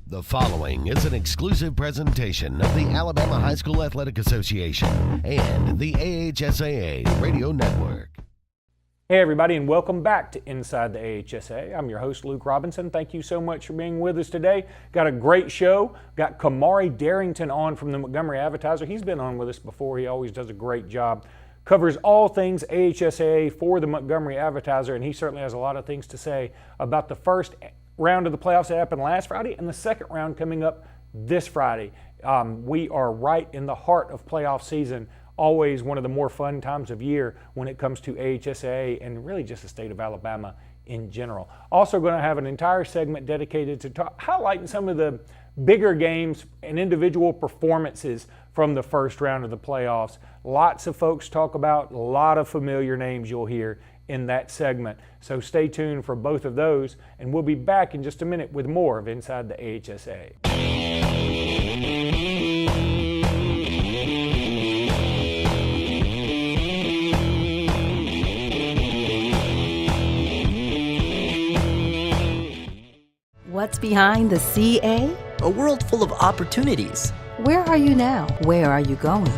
The following is an exclusive presentation of the Alabama High School Athletic Association and the AHSAA Radio Network. Hey everybody, and welcome back to Inside the AHSAA. I'm your host, Luke Robinson. Thank you so much for being with us today. Got a great show. Got Kamarri Darrington on from the Montgomery Advertiser. He's been on with us before. He always does a great job. Covers all things AHSAA for the Montgomery Advertiser, and he certainly has a lot of things to say about the first round of the playoffs that happened last Friday and the second round coming up this Friday. We are right in the heart of playoff season. Always one of the more fun times of year when it comes to AHSAA and really just the state of Alabama in general. Also going to have an entire segment dedicated to highlighting some of the bigger games and individual performances from the first round of the playoffs. Lots of folks talk about, a lot of familiar names you'll hear in that segment. So stay tuned for both of those, and we'll be back in just a minute with more of Inside the AHSAA. What's behind the CA? A world full of opportunities. Where are you now? Where are you going?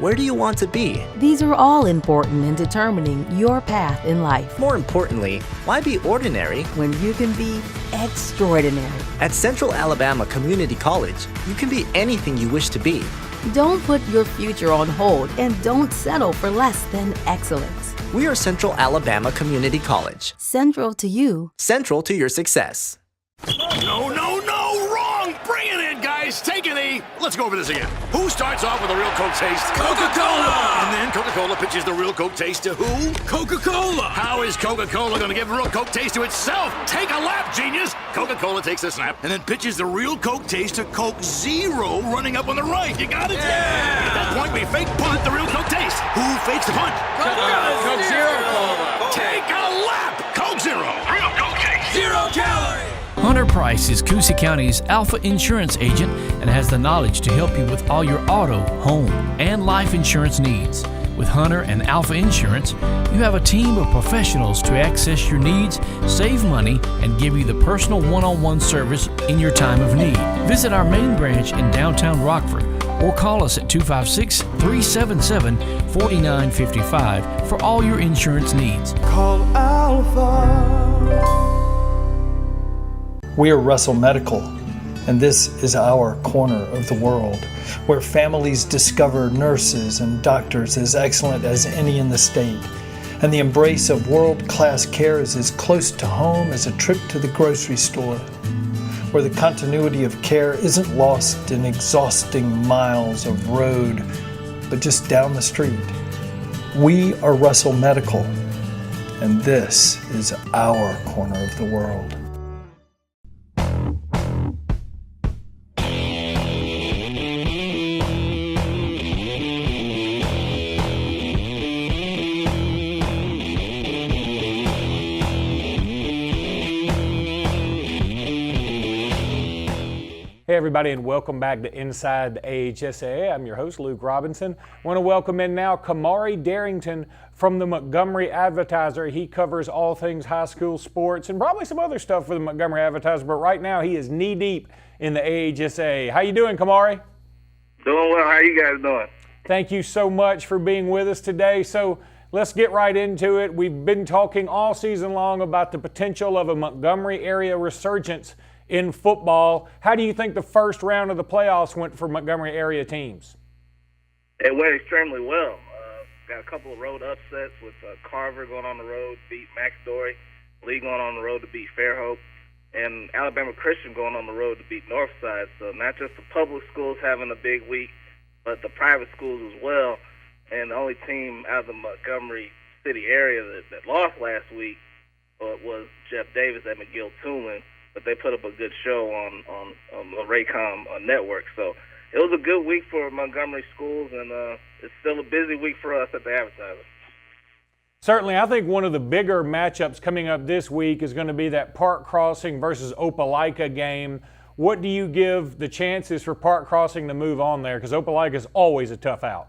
Where do you want to be? These are all important in determining your path in life. More importantly, why be ordinary when you can be extraordinary? At Central Alabama Community College, you can be anything you wish to be. Don't put your future on hold and don't settle for less than excellence. We are Central Alabama Community College. Central to you. Central to your success. No, wrong! Bring it in, guys! Take it easy! Let's go over this again. Who starts off with a real Coke taste? Coca-Cola! And then Coca-Cola pitches the real Coke taste to who? Coca-Cola! How is Coca-Cola going to give a real Coke taste to itself? Take a lap, genius! Coca-Cola takes a snap and then pitches the real Coke taste to Coke Zero running up on the right. You got it? Yeah! At that point, we fake punt the real Coke taste. Who fakes the punt? Coke Zero Cola! Take a lap! Coke Zero! Real Coke taste! 0 calories! Hunter Price is Coosa County's Alpha Insurance agent and has the knowledge to help you with all your auto, home, and life insurance needs. With Hunter and Alpha Insurance, you have a team of professionals to access your needs, save money, and give you the personal one-on-one service in your time of need. Visit our main branch in downtown Rockford or call us at 256-377-4955 for all your insurance needs. Call Alpha. We are Russell Medical, and this is our corner of the world, where families discover nurses and doctors as excellent as any in the state, and the embrace of world-class care is as close to home as a trip to the grocery store, where the continuity of care isn't lost in exhausting miles of road, but just down the street. We are Russell Medical, and this is our corner of the world. Hey everybody, and welcome back to Inside the AHSAA. I'm your host, Luke Robinson. I want to welcome in now Kamarri Darrington from the Montgomery Advertiser. He covers all things high school sports and probably some other stuff for the Montgomery Advertiser, but right now he is knee-deep in the AHSAA. How you doing, Kamarri? Doing well. How you guys doing? Thank you so much for being with us today. So let's get right into it. We've been talking all season long about the potential of a Montgomery area resurgence in football. How do you think the first round of the playoffs went for Montgomery area teams? It went extremely well. Got a couple of road upsets with Carver going on the road, beat Max Dory, Lee going on the road to beat Fairhope, and Alabama Christian going on the road to beat Northside. So not just the public schools having a big week, but the private schools as well. And the only team out of the Montgomery City area that lost last week was Jeff Davis at McGill-Toolen. But they put up a good show on the Raycom network. So it was a good week for Montgomery schools, and it's still a busy week for us at the Advertiser. Certainly, I think one of the bigger matchups coming up this week is going to be that Park Crossing versus Opelika game. What do you give the chances for Park Crossing to move on there? Because Opelika is always a tough out.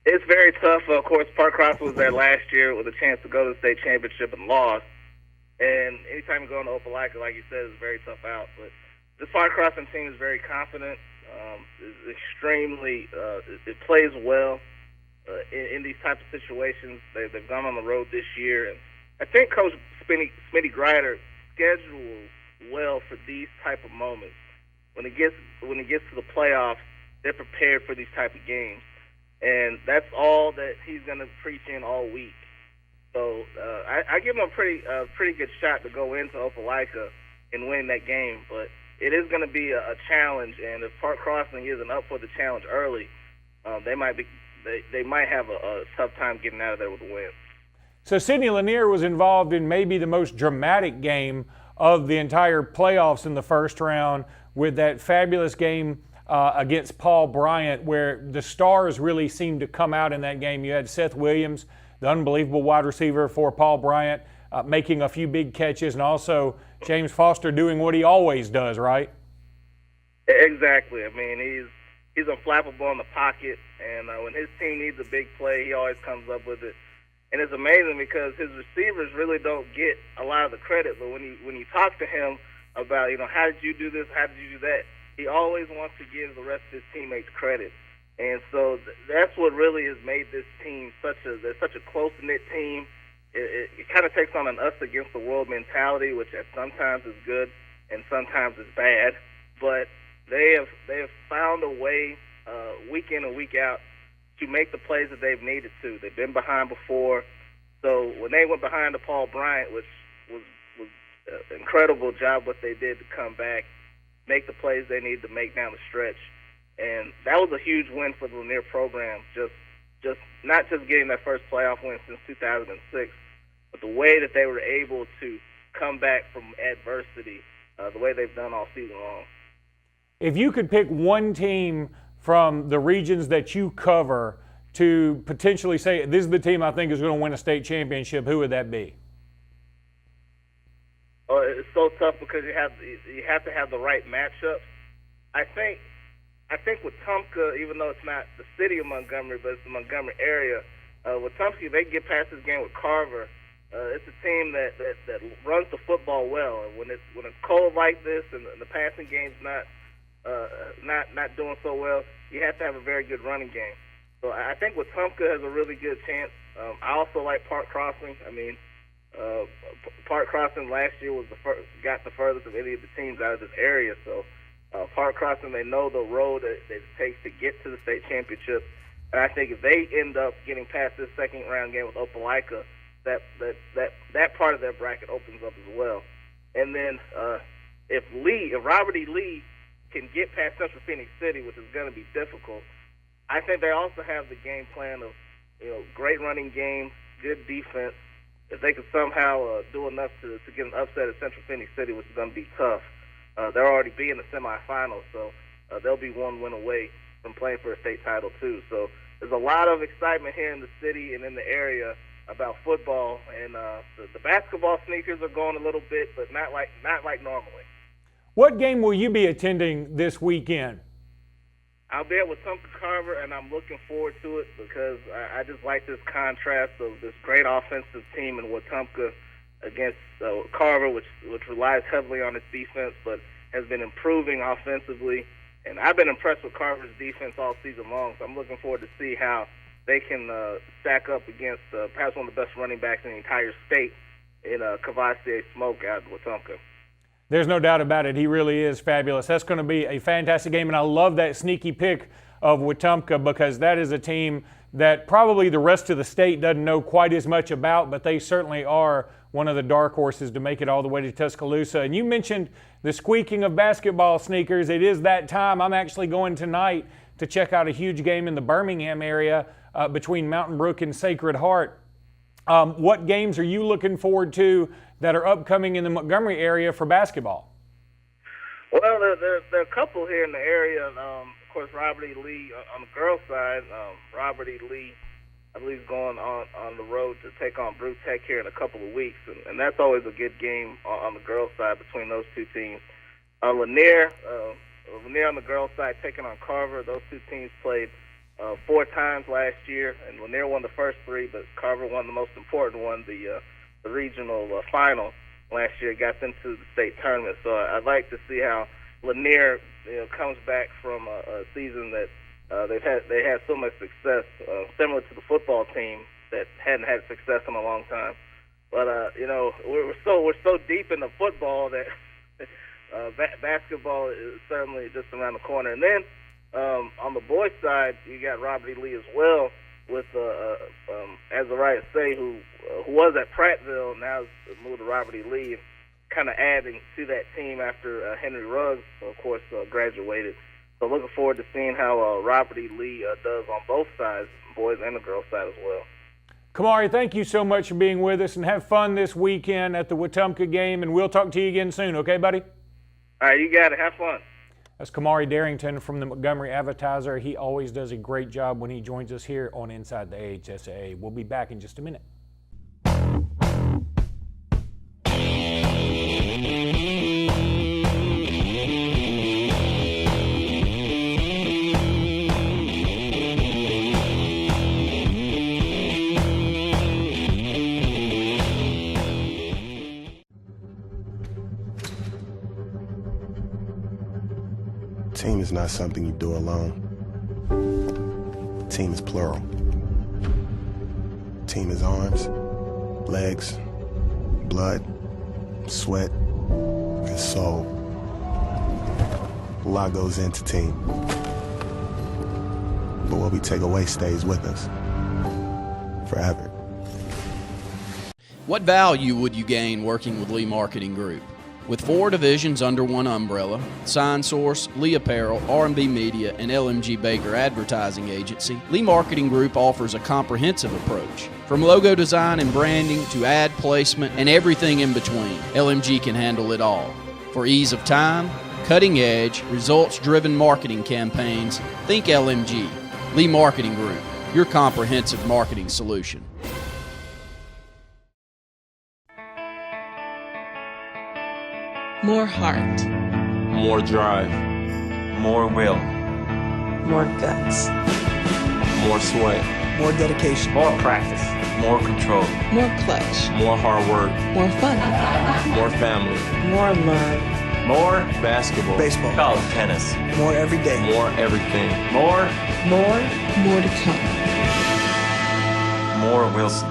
It's very tough. Of course, Park Crossing was there last year with a chance to go to the state championship and lost. And anytime you go into Opelika, like you said, it's a very tough out. But the fire crossing team is very confident. Is extremely. It plays well in these types of situations. They've gone on the road this year, and I think Coach Smitty Grider schedules well for these type of moments. When it gets to the playoffs, they're prepared for these type of games, and that's all that he's going to preach in all week. So I give him a pretty good shot to go into Opelika and win that game, but it is going to be a challenge, and if Park Crossing isn't up for the challenge early, they might have a tough time getting out of there with a win. So Sidney Lanier was involved in maybe the most dramatic game of the entire playoffs in the first round with that fabulous game against Paul Bryant, where the stars really seemed to come out in that game. You had Seth Williams, the unbelievable wide receiver for Paul Bryant, making a few big catches, and also James Foster doing what he always does, right? Exactly. I mean, he's unflappable in the pocket, and when his team needs a big play, he always comes up with it. And it's amazing because his receivers really don't get a lot of the credit, but when you talk to him about, how did you do this, how did you do that, he always wants to give the rest of his teammates credit. And so that's what really has made this team such a close-knit team. It kind of takes on an us-against-the-world mentality, which sometimes is good and sometimes is bad. But they have found a way week in and week out to make the plays that they've needed to. They've been behind before. So when they went behind to Paul Bryant, which was an incredible job what they did to come back, make the plays they needed to make down the stretch. And that was a huge win for the Lanier program, just not just getting that first playoff win since 2006, but the way that they were able to come back from adversity, the way they've done all season long. If you could pick one team from the regions that you cover to potentially say, this is the team I think is going to win a state championship, who would that be? Oh, it's so tough because you have to have the right matchups. I think Wetumpka, even though it's not the city of Montgomery, but it's the Montgomery area, Wetumpka, they get past this game with Carver. It's a team that runs the football well, and when it's cold like this and the passing game's not doing so well, you have to have a very good running game. So I think Wetumpka has a really good chance. I also like Park Crossing. I mean, Park Crossing last year got the furthest of any of the teams out of this area. So Park Crossing, they know the road that it takes to get to the state championship. And I think if they end up getting past this second round game with Opelika, that part of their bracket opens up as well. And then if Robert E. Lee can get past Central Phoenix City, which is going to be difficult, I think they also have the game plan of great running game, good defense. If they could somehow do enough to get an upset at Central Phoenix City, which is going to be tough, they'll already be in the semifinals, so they'll be one win away from playing for a state title too. So there's a lot of excitement here in the city and in the area about football, and the basketball sneakers are going a little bit, but not like normally. What game will you be attending this weekend? I'll be at Wetumpka Carver, and I'm looking forward to it because I just like this contrast of this great offensive team in Wetumpka against Carver, which relies heavily on its defense, but has been improving offensively. And I've been impressed with Carver's defense all season long, so I'm looking forward to see how they can stack up against perhaps one of the best running backs in the entire state in Kavasi Smoke out in Wetumpka. There's no doubt about it. He really is fabulous. That's going to be a fantastic game, and I love that sneaky pick of Wetumpka because that is a team that probably the rest of the state doesn't know quite as much about, but they certainly are one of the dark horses to make it all the way to Tuscaloosa. And you mentioned the squeaking of basketball sneakers. It is that time. I'm actually going tonight to check out a huge game in the Birmingham area between Mountain Brook and Sacred Heart. What games are you looking forward to that are upcoming in the Montgomery area for basketball? Well, there are a couple here in the area. Of course, Robert E. Lee on the girls' side. Robert E. Lee, I believe, is going on the road to take on Brew Tech here in a couple of weeks, and that's always a good game on the girls' side between those two teams. Lanier on the girls' side taking on Carver. Those two teams played 4 times last year, and Lanier won the first 3, but Carver won the most important one, the regional final last year, got them to the state tournament. So I'd like to see how Lanier comes back from a season that they had so much success, similar to the football team that hadn't had success in a long time. But we're so deep into football that basketball is certainly just around the corner. And then on the boys' side, you got Robert E. Lee as well, with Azariah Say, who was at Prattville, now has moved to Robert E. Lee, kind of adding to that team after Henry Ruggs, of course, graduated. So looking forward to seeing how Robert E. Lee does on both sides, boys and the girls' side as well. Kamarri, thank you so much for being with us, and have fun this weekend at the Wetumpka game, and we'll talk to you again soon, okay, buddy? All right, you got it. Have fun. That's Kamarri Darrington from the Montgomery Advertiser. He always does a great job when he joins us here on Inside the AHSAA. We'll be back in just a minute. Team is not something you do alone. Team is plural. Team is arms, legs, blood, sweat, and soul. A lot goes into team. But what we take away stays with us forever. What value would you gain working with Lee Marketing Group? With 4 divisions under one umbrella, Sign Source, Lee Apparel, R&B Media, and LMG Baker Advertising Agency, Lee Marketing Group offers a comprehensive approach. From logo design and branding to ad placement and everything in between, LMG can handle it all. For ease of time, cutting-edge, results-driven marketing campaigns, think LMG. Lee Marketing Group, your comprehensive marketing solution. More heart. More drive. More will. More guts. More sweat. More dedication. More practice. More control. More clutch. More hard work. More fun. More family. More love. More basketball. Baseball. College tennis. More every day. More everything. More to come. More Wilson.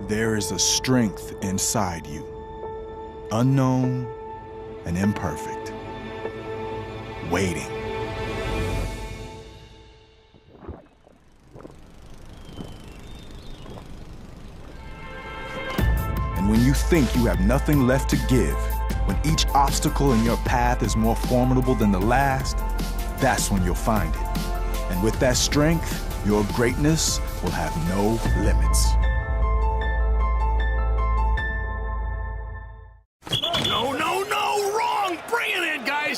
There is a strength inside you, unknown and imperfect, waiting. And when you think you have nothing left to give, when each obstacle in your path is more formidable than the last, that's when you'll find it. And with that strength, your greatness will have no limits.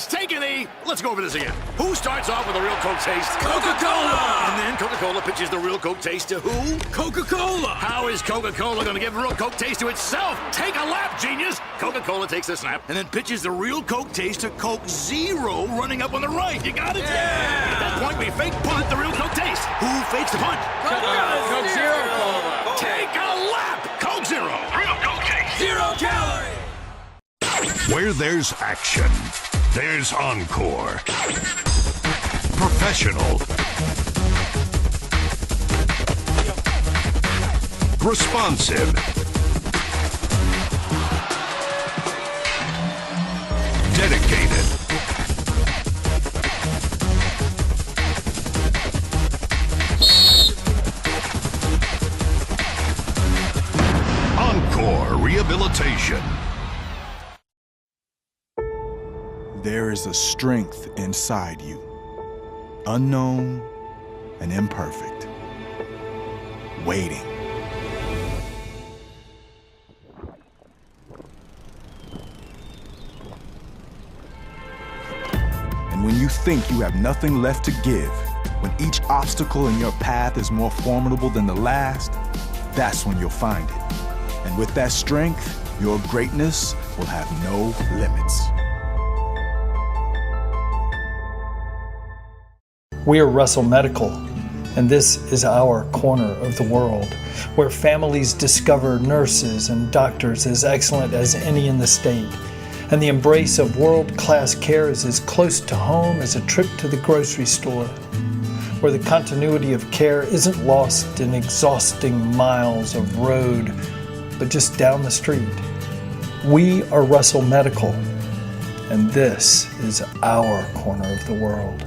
Take a knee. Let's go over this again. Who starts off with a real Coke taste? Coca-Cola! And then Coca-Cola pitches the real Coke taste to who? Coca-Cola! How is Coca-Cola going to give real Coke taste to itself? Take a lap, genius! Coca-Cola takes a snap and then pitches the real Coke taste to Coke Zero running up on the right. You got it? Yeah! At that point, we fake punt the real Coke taste. Who fakes the punt? Coke Zero Cola! Take a lap! Coke Zero. Real Coke taste. 0 calorie! Where there's action, there's Encore. Professional. Responsive. Dedicated. Encore Rehabilitation. There is a strength inside you, unknown and imperfect, waiting. And when you think you have nothing left to give, when each obstacle in your path is more formidable than the last, that's when you'll find it. And with that strength, your greatness will have no limits. We are Russell Medical, And this is our corner of the world, where families discover nurses and doctors as excellent as any in the state. And the embrace of world-class care is as close to home as a trip to the grocery store, where the continuity of care isn't lost in exhausting miles of road, but just down the street. We are Russell Medical, and this is our corner of the world.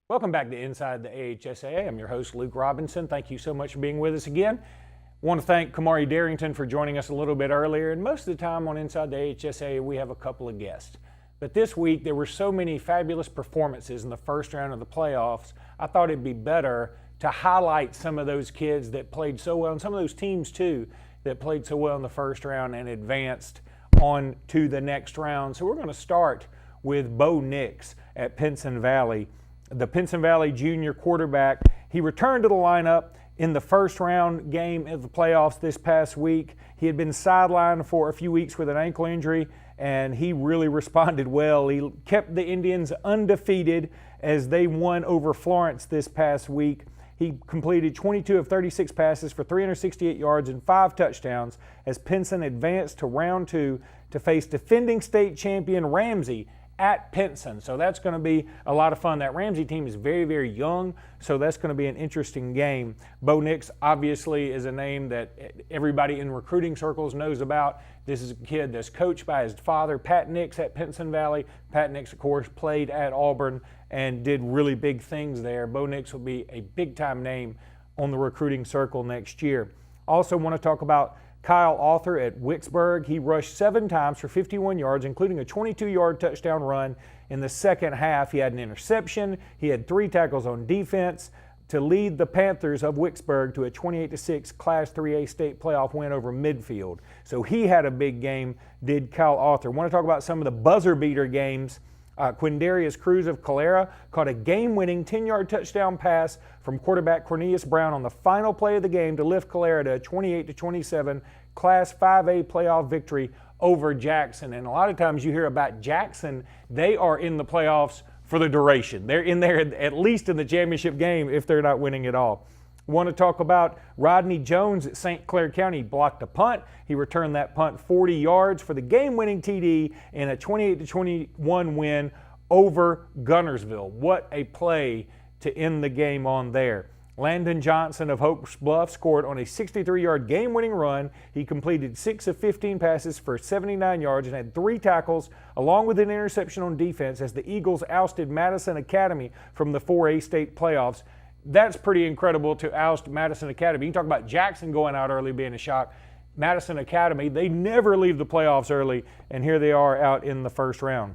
Welcome back to Inside the AHSAA. I'm your host, Luke Robinson. Thank you so much for being with us again. I want to thank Kamarri Darrington for joining us a little bit earlier. And most of the time on Inside the AHSAA, we have a couple of guests. But this week, there were so many fabulous performances in the first round of the playoffs, I thought it'd be better to highlight some of those kids that played so well, and some of those teams too, that played so well in the first round and advanced on to the next round. So we're going to start with Bo Nix at Pinson Valley. The Pinson Valley junior quarterback, he returned to the lineup in the first round game of the playoffs this past week. He had been sidelined for a few weeks with an ankle injury, and he really responded well. He kept the Indians undefeated as they won over Florence this past week. He completed 22 of 36 passes for 368 yards and 5 touchdowns as Pinson advanced to round 2 to face defending state champion Ramsey at Pinson. So that's going to be a lot of fun. That Ramsey team is very, very young, so that's going to be an interesting game. Bo Nix obviously is a name that everybody in recruiting circles knows about. This is a kid that's coached by his father, Pat Nix, at Pinson Valley. Pat Nix, of course, played at Auburn and did really big things there. Bo Nix will be a big-time name on the recruiting circle next year. Also want to talk about Kyle Arthur at Wicksburg. He rushed 7 times for 51 yards, including a 22-yard touchdown run in the second half. He had an interception. He had 3 tackles on defense to lead the Panthers of Wicksburg to a 28-6 Class 3A state playoff win over Midfield. So he had a big game, did Kyle Arthur. Want to talk about some of the buzzer beater games. Quindarius Cruz of Calera caught a game-winning 10-yard touchdown pass from quarterback Cornelius Brown on the final play of the game to lift Calera to a 28-27 Class 5A playoff victory over Jackson. And a lot of times you hear about Jackson, they are in the playoffs for the duration. They're in there at least in the championship game if they're not winning at all. Want to talk about Rodney Jones at St. Clair County. He blocked a punt. He returned that punt 40 yards for the game-winning TD in a 28-21 win over Gunnersville. What a play to end the game on there. Landon Johnson of Hope Bluff scored on a 63-yard game-winning run. He completed 6 of 15 passes for 79 yards and had 3 tackles, along with an interception on defense as the Eagles ousted Madison Academy from the 4A state playoffs. That's pretty incredible to oust Madison Academy. You can talk about Jackson going out early being a shock. Madison Academy, they never leave the playoffs early, and here they are out in the first round.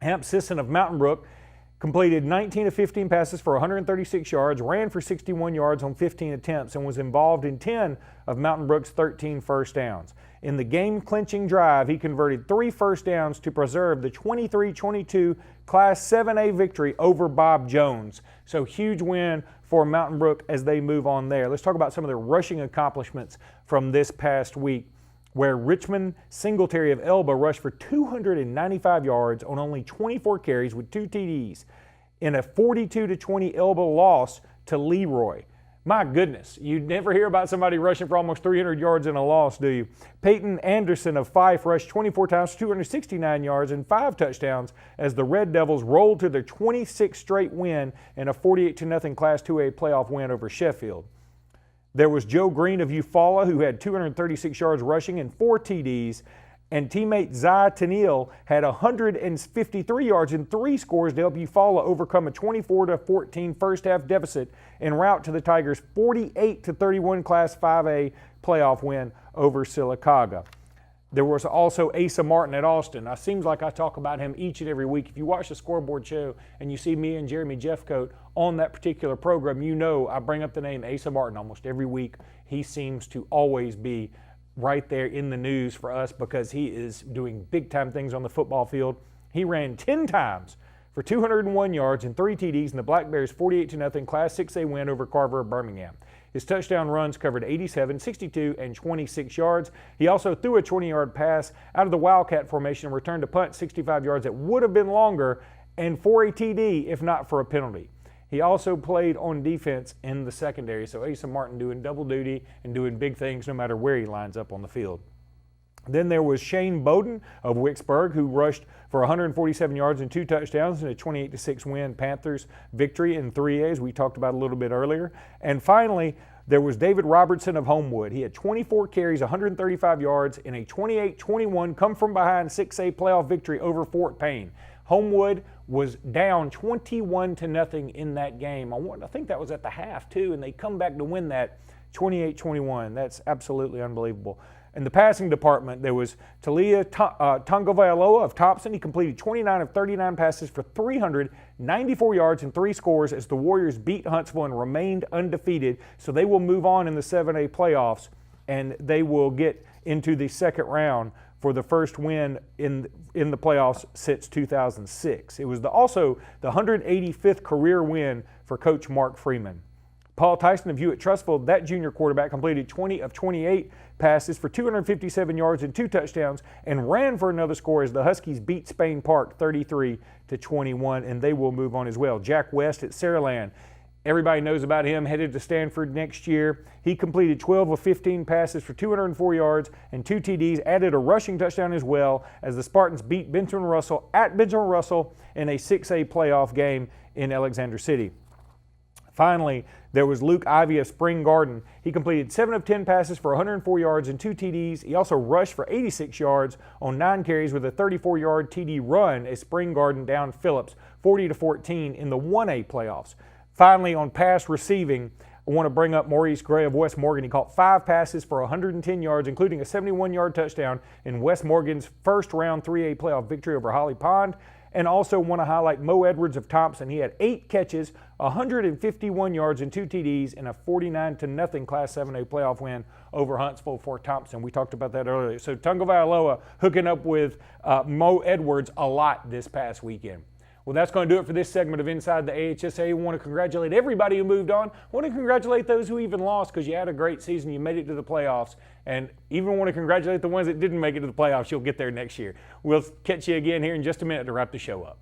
Hamp Sisson of Mountain Brook completed 19 of 15 passes for 136 yards, ran for 61 yards on 15 attempts, and was involved in 10 of Mountain Brook's 13 first downs. In the game-clinching drive, he converted 3 first downs to preserve the 23-22 Class 7A victory over Bob Jones. So huge win for Mountain Brook as they move on there. Let's talk about some of their rushing accomplishments from this past week, where Richmond Singletary of Elba rushed for 295 yards on only 24 carries with 2 TDs in a 42-20 Elba loss to Leroy. My goodness, you never hear about somebody rushing for almost 300 yards in a loss, do you? Peyton Anderson of Fife rushed 24 times, 269 yards, and 5 touchdowns as the Red Devils rolled to their 26th straight win in a 48-0 Class 2A playoff win over Sheffield. There was Joe Green of Eufaula, who had 236 yards rushing and 4 TDs, and teammate Zai Tennille had 153 yards and 3 scores to help Eufaula overcome a 24-14 first-half deficit en route to the Tigers' 48-31 Class 5A playoff win over Sylacauga. There was also Asa Martin at Austin. It seems like I talk about him each and every week. If you watch the Scoreboard show and you see me and Jeremy Jeffcoat on that particular program, you know I bring up the name Asa Martin almost every week. He seems to always be right there in the news for us because he is doing big-time things on the football field. He ran 10 times for 201 yards and 3 TDs in the Black Bears' 48-0 Class 6A win over Carver of Birmingham. His touchdown runs covered 87, 62, and 26 yards. He also threw a 20-yard pass out of the Wildcat formation and returned a punt 65 yards that would have been longer and for a TD if not for a penalty. He also played on defense in the secondary, so Asa Martin doing double duty and doing big things no matter where he lines up on the field. Then there was Shane Bowden of Wicksburg, who rushed for 147 yards and 2 touchdowns in a 28-6 win Panthers victory in 3A, as we talked about a little bit earlier. And finally, there was David Robertson of Homewood. He had 24 carries, 135 yards in a 28-21 come-from-behind 6A playoff victory over Fort Payne. Homewood was down 21-0 in that game. I think that was at the half, too, and they come back to win that 28-21. That's absolutely unbelievable. In the passing department, there was Talia Tagovailoa of Thompson. He completed 29 of 39 passes for 394 yards and 3 scores as the Warriors beat Huntsville and remained undefeated. So they will move on in the 7A playoffs, and they will get into the second round for the first win in the playoffs since 2006. It was also the 185th career win for Coach Mark Freeman. Paul Tyson of Hewitt-Trussville, that junior quarterback, completed 20 of 28 passes for 257 yards and 2 touchdowns and ran for another score as the Huskies beat Spain Park 33-21, and they will move on as well. Jack West at Saraland, everybody knows about him, headed to Stanford next year. He completed 12 of 15 passes for 204 yards and 2 TDs, added a rushing touchdown as well as the Spartans beat Benjamin Russell at Benjamin Russell in a 6A playoff game in Alexander City. Finally, there was Luke Ivey of Spring Garden. He completed 7 of 10 passes for 104 yards and 2 TDs. He also rushed for 86 yards on 9 carries with a 34-yard TD run as Spring Garden downed Phillips 40-14 in the 1A playoffs. Finally, on pass receiving, I want to bring up Maurice Gray of West Morgan. He caught 5 passes for 110 yards, including a 71-yard touchdown in West Morgan's first-round 3A playoff victory over Holly Pond. And also want to highlight Mo Edwards of Thompson. He had 8 catches, 151 yards and 2 TDs in a 49-0 Class 7A playoff win over Huntsville for Thompson. We talked about that earlier. So Tagovailoa hooking up with Mo Edwards a lot this past weekend. Well, that's going to do it for this segment of Inside the AHSAA. We want to congratulate everybody who moved on. I want to congratulate those who even lost because you had a great season. You made it to the playoffs. And even want to congratulate the ones that didn't make it to the playoffs. You'll get there next year. We'll catch you again here in just a minute to wrap the show up.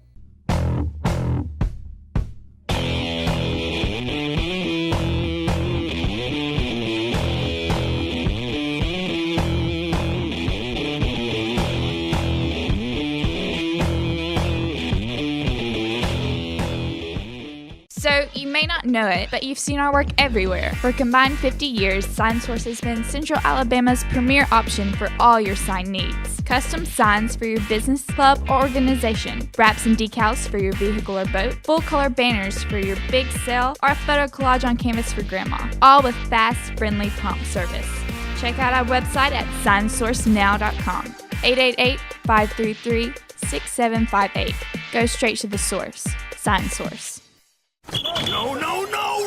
So, you may not know it, but you've seen our work everywhere. For a combined 50 years, SignSource has been Central Alabama's premier option for all your sign needs. Custom signs for your business, club, or organization, wraps and decals for your vehicle or boat, full-color banners for your big sale, or a photo collage on canvas for grandma, all with fast, friendly, prompt service. Check out our website at signsourcenow.com, 888-533-6758. Go straight to the source. SignSource. No,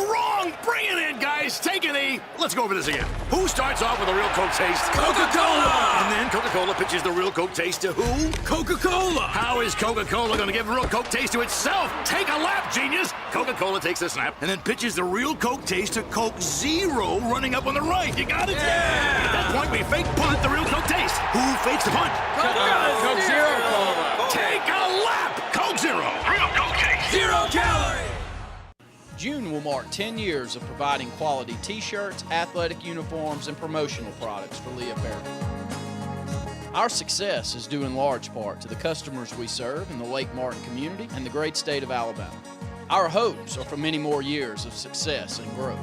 wrong! Bring it in, guys! Take a knee! Let's go over this again. Who starts off with a real Coke taste? Coca-Cola! And then Coca-Cola pitches the real Coke taste to who? Coca-Cola! How is Coca-Cola going to give real Coke taste to itself? Take a lap, genius! Coca-Cola takes a snap and then pitches the real Coke taste to Coke Zero running up on the right. You got it? Yeah! At that point, we fake punt the real Coke taste. Who fakes the punt? Coke Zero Cola! Take a lap! Coke Zero! Real Coke taste! 0 calorie! June will mark 10 years of providing quality t-shirts, athletic uniforms, and promotional products for Lee Apparel. Our success is due in large part to the customers we serve in the Lake Martin community and the great state of Alabama. Our hopes are for many more years of success and growth.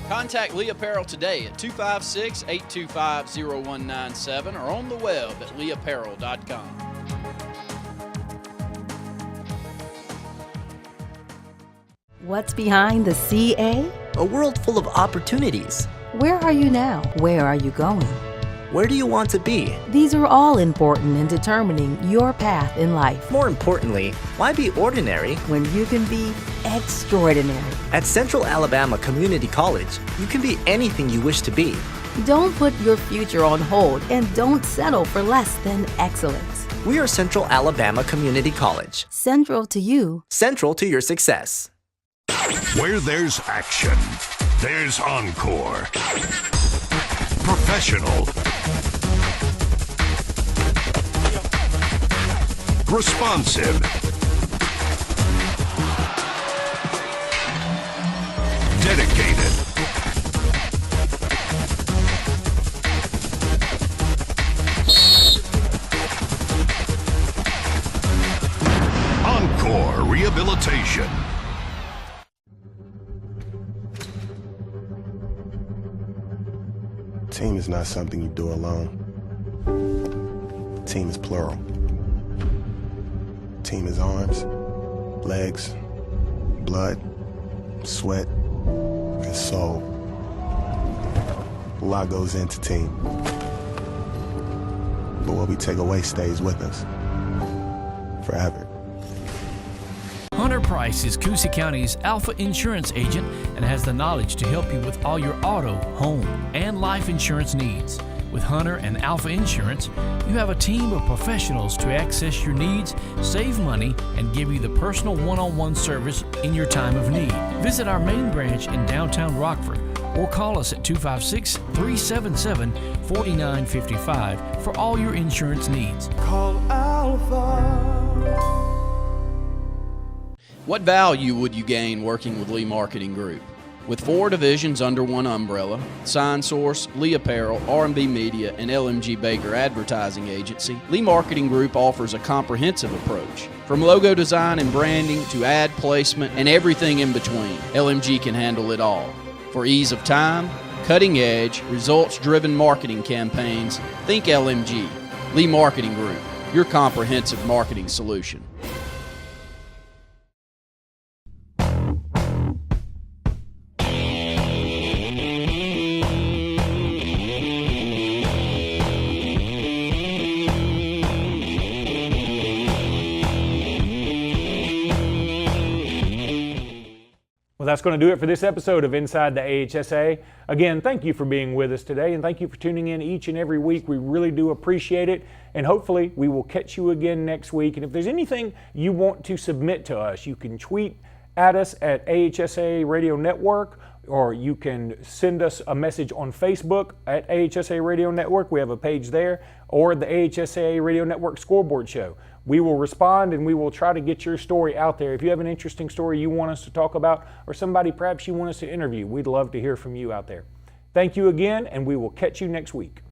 Contact Lee Apparel today at 256-825-0197 or on the web at leeapparel.com. What's behind the CA? A world full of opportunities. Where are you now? Where are you going? Where do you want to be? These are all important in determining your path in life. More importantly, why be ordinary when you can be extraordinary? At Central Alabama Community College, you can be anything you wish to be. Don't put your future on hold and don't settle for less than excellence. We are Central Alabama Community College. Central to you. Central to your success. Where there's action, there's Encore. Professional. Responsive. Dedicated. Encore Rehabilitation. Team is not something you do alone. Team is plural. Team is arms, legs, blood, sweat, and soul. A lot goes into team. But what we take away stays with us forever. Hunter Price is Coosa County's Alpha Insurance agent and has the knowledge to help you with all your auto, home, and life insurance needs. With Hunter and Alpha Insurance, you have a team of professionals to access your needs, save money, and give you the personal one-on-one service in your time of need. Visit our main branch in downtown Rockford or call us at 256-377-4955 for all your insurance needs. Call Alpha. What value would you gain working with Lee Marketing Group? With 4 divisions under one umbrella, Sign Source, Lee Apparel, R&B Media, and LMG Baker Advertising Agency, Lee Marketing Group offers a comprehensive approach. From logo design and branding to ad placement and everything in between, LMG can handle it all. For ease of time, cutting-edge, results-driven marketing campaigns, think LMG. Lee Marketing Group, your comprehensive marketing solution. Well, that's going to do it for this episode of Inside the AHSAA. Again, thank you for being with us today, and thank you for tuning in each and every week. We really do appreciate it, and hopefully we will catch you again next week. And if there's anything you want to submit to us, you can tweet at us at AHSAA Radio Network, or you can send us a message on Facebook at AHSAA Radio Network. We have a page there, or the AHSAA Radio Network Scoreboard Show. We will respond and we will try to get your story out there. If you have an interesting story you want us to talk about, or somebody perhaps you want us to interview, we'd love to hear from you out there. Thank you again, and we will catch you next week.